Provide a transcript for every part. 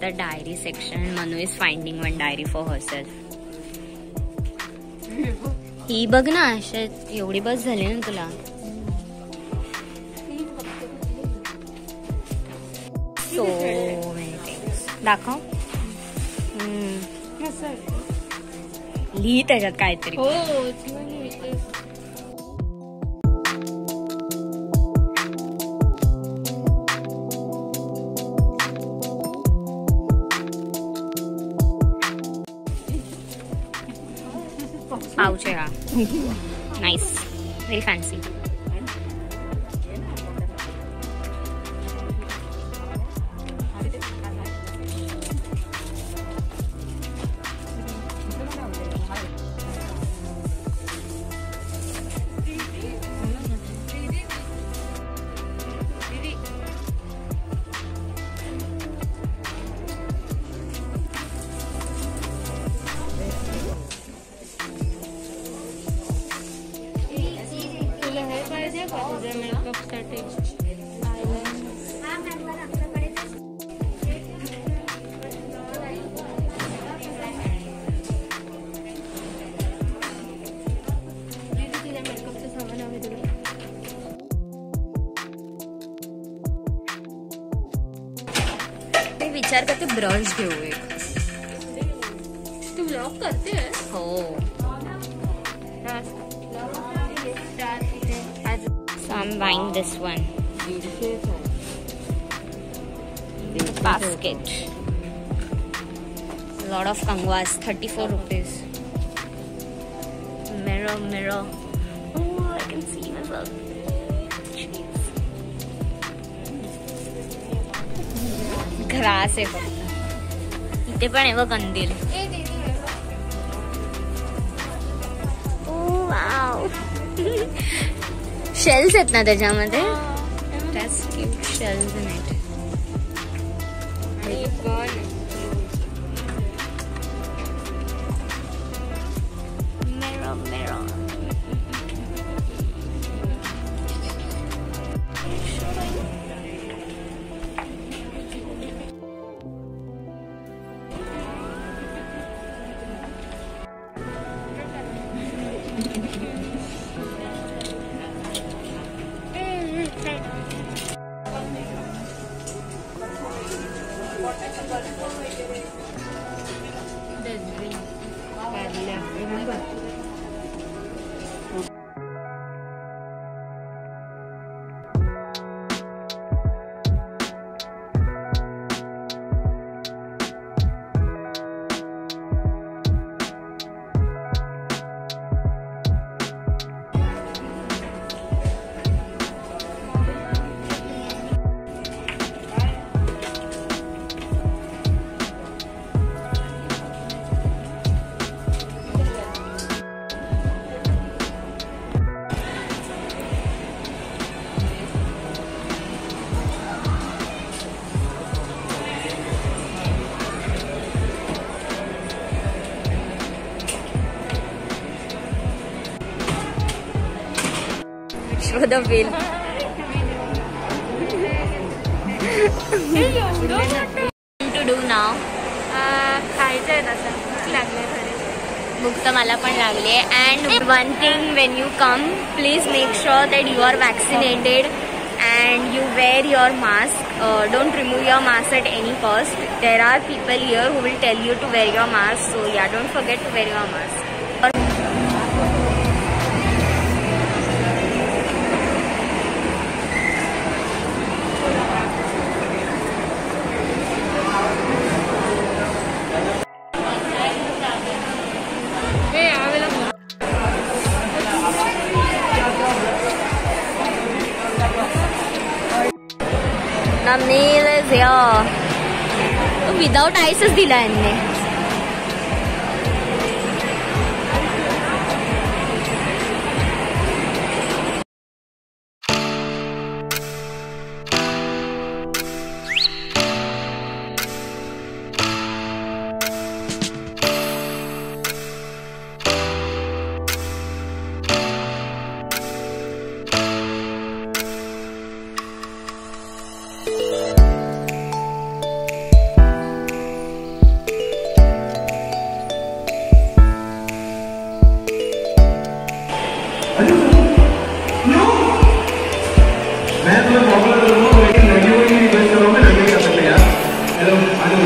the diary section. Manu is finding one diary for herself. ही बघ ना, अशा एवढी बस झाली ना तुला. So many things. दाखव. लिही त्याच्यात काहीतरी. Pouch है. Nice, very fancy. विचार करते ब्रश घेऊ एक. तू व्लॉग करते? हो. So I'm buying this one. Basket. A lot of kangwas. 34 rupees. Mirror. Oh, I can see myself. Grass आहे फक्त. इथे पण आहे बघ कंदील. वाव. शेल्स आहेत ना त्याच्यामध्ये. That's cute shells in it. Mirror. Show the bill. To do now. खायचंय तसं. भूक लागली तरी. भूक तर मला पण लागली आहे. And one thing, when you come, please make sure that you are vaccinated and you wear your mask. Don't remove your mask at any cost. There are people here who will tell you to wear your mask. So yeah, don't forget to wear your mask. The meal is here. Without ice दिला इनने. मैं तुम्हें popular करूँगा लेकिन लड़कियों को नहीं request करूँगा, लड़के कर सकते यार। हेलो आनू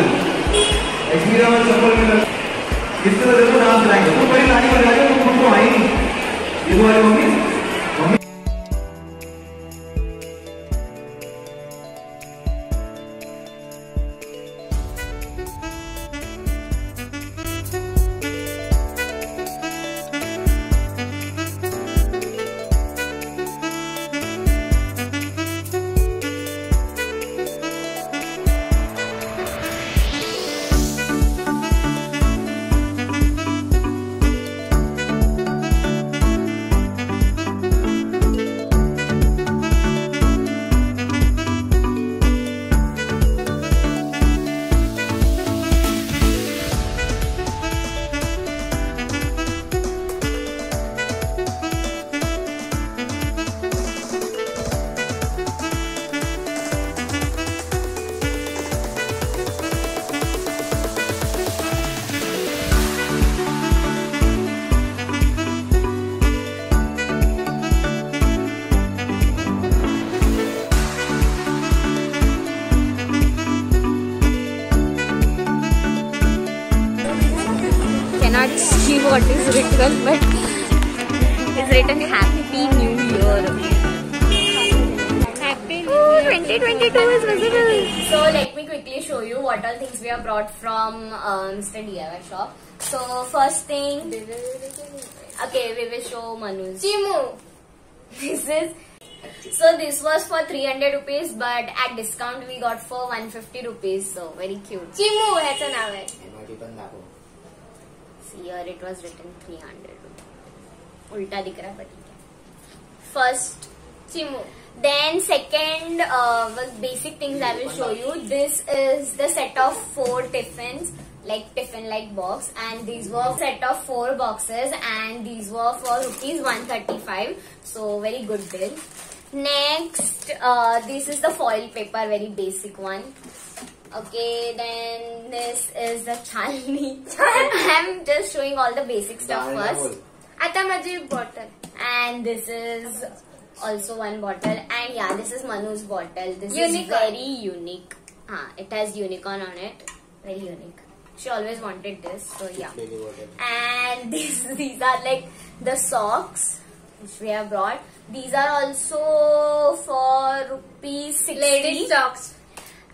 एक्चुअली मैं सफर में किस तरह देखो डांस कराएंगे तो बड़ी नानी बनाएंगे तो तुमको आई नहीं ये तुम्हारी mummy mummy cannot see what is written, but it's written Happy New Year. Happy New Year. 2022 is visible. So let me quickly show you what all things we have brought from Mr. DIY shop. So first thing, okay, we will show Manu's. Chimu. This was for 300 rupees, but at discount we got for 150 rupees. So very cute. Chimu ह्याचं नाव आहे. See here it was written 300 rupees. उल्टा दिख रहा है but ठीक है. First Chimu. Then second basic things I will show you. This is the set of 4 tiffins, like tiffin like box, and these were set of 4 boxes, and these were for rupees 135. So very good deal. Next, this is the foil paper, very basic one. Okay, then this is the chalni. I'm just showing all the basic stuff first. आता माझी bottle. And this is also one bottle, and yeah, this is Manu's bottle. This Unicorn. is very unique. It has unicorn on it. Very unique. She always wanted this, so yeah. And these are like the socks which we have brought. These are also for rupees 60. Ladies socks.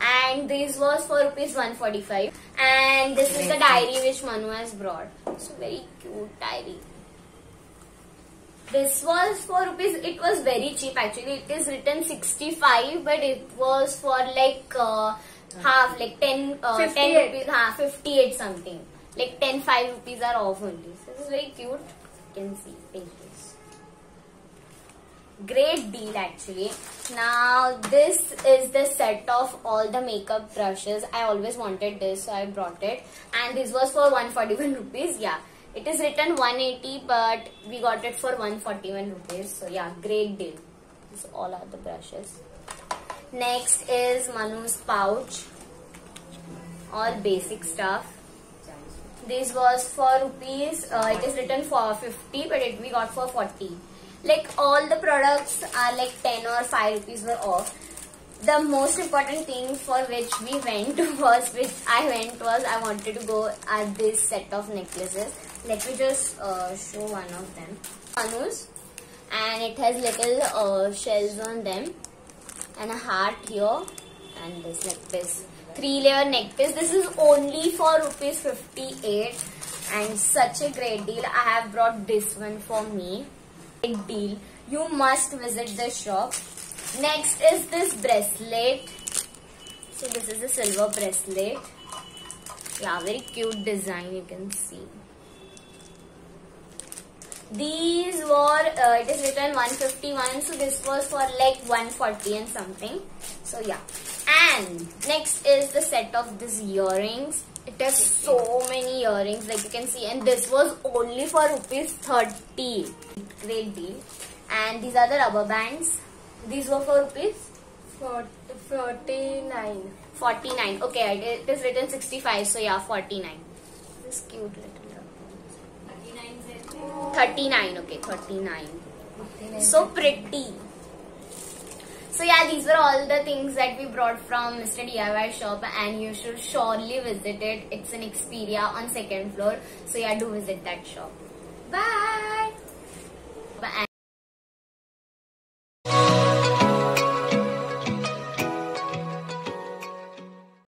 And this was for rupees 145. And this is the diary which Manu has brought. It's a very cute diary. This was for rupees, it was very cheap actually. It is written 65, but it was for like half, like 10 rupees, 58 something. Like 5 rupees are off only. So this is very cute. You can see pinkies. Great deal actually. Now this is the set of all the makeup brushes. I always wanted this, so I brought it. And this was for 141 rupees. Yeah. It is written 180, but we got it for 141 rupees. So yeah, great deal. These all are the brushes. Next is Manu's pouch. All basic stuff. This was for rupees. It is written for 50, but we got for 40. Like all the products are like 10 or 5 rupees were off. The most important thing for which we went was, I wanted to go at this set of necklaces. Let me just show one of them. Manu's, and it has little shells on them, and a heart here, and this necklace. 3-layer necklace. This is only for rupees 58, and such a great deal. I have brought this one for me. Great deal. You must visit the shop. Next is this bracelet. So this is a silver bracelet. Yeah, very cute design, you can see. These were, it is written 151, so this was for like 140 and something. So yeah. And next is the set of these earrings. It has so many earrings, like you can see, and this was only for rupees 30. Great deal. And these are the rubber bands. These were for rupees 49. 49. Okay, it is written 65, so yeah, 49. This cute little rubber. 39. Okay, 39. So pretty. So yeah, these were all the things that we brought from Mr. DIY shop, and you should surely visit it. It's in Experia on 2nd floor. So yeah, do visit that shop. Bye.